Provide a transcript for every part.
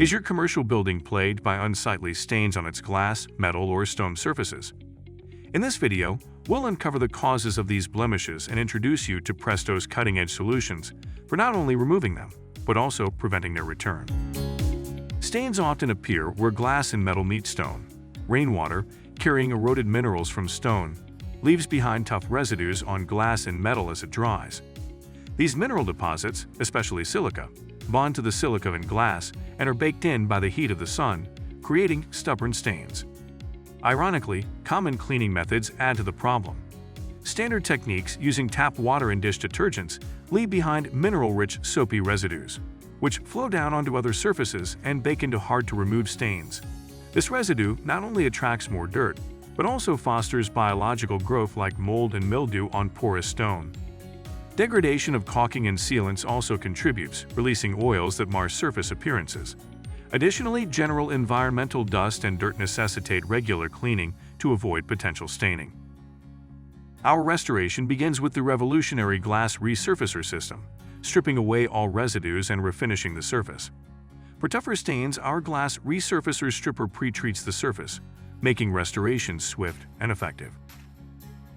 Is your commercial building plagued by unsightly stains on its glass, metal, or stone surfaces? In this video, we'll uncover the causes of these blemishes and introduce you to Presto's cutting-edge solutions for not only removing them, but also preventing their return. Stains often appear where glass and metal meet stone. Rainwater, carrying eroded minerals from stone, leaves behind tough residues on glass and metal as it dries. These mineral deposits, especially silica, bond to the silica in glass and are baked in by the heat of the sun, creating stubborn stains. Ironically, common cleaning methods add to the problem. Standard techniques using tap water and dish detergents leave behind mineral-rich soapy residues, which flow down onto other surfaces and bake into hard-to-remove stains. This residue not only attracts more dirt, but also fosters biological growth like mold and mildew on porous stone. Degradation of caulking and sealants also contributes, releasing oils that mar surface appearances. Additionally, general environmental dust and dirt necessitate regular cleaning to avoid potential staining. Our restoration begins with the revolutionary Glass ReSurfacer System, stripping away all residues and refinishing the surface. For tougher stains, our Glass ReSurfacer Stripper pre-treats the surface, making restoration swift and effective.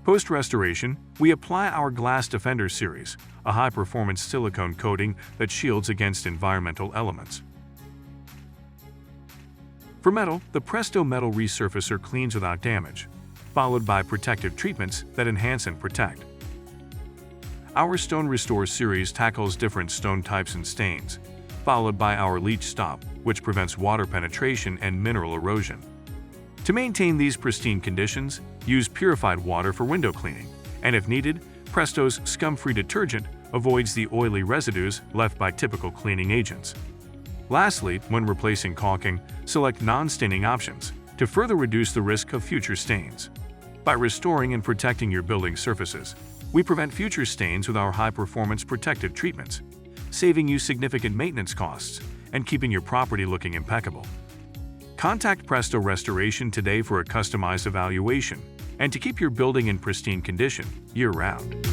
Post-restoration, we apply our Glass Defender series, a high-performance silicone coating that shields against environmental elements. For metal, the Presto Metal ReSurfacer cleans without damage, followed by protective treatments that enhance and protect. Our Stone Restore series tackles different stone types and stains, followed by our Leach Stop, which prevents water penetration and mineral erosion. To maintain these pristine conditions, use purified water for window cleaning, and if needed, Presto's scum-free detergent avoids the oily residues left by typical cleaning agents. Lastly, when replacing caulking, select non-staining options to further reduce the risk of future stains. By restoring and protecting your building surfaces, we prevent future stains with our high-performance protective treatments, saving you significant maintenance costs and keeping your property looking impeccable. Contact Presto Restoration today for a customized evaluation and to keep your building in pristine condition year-round.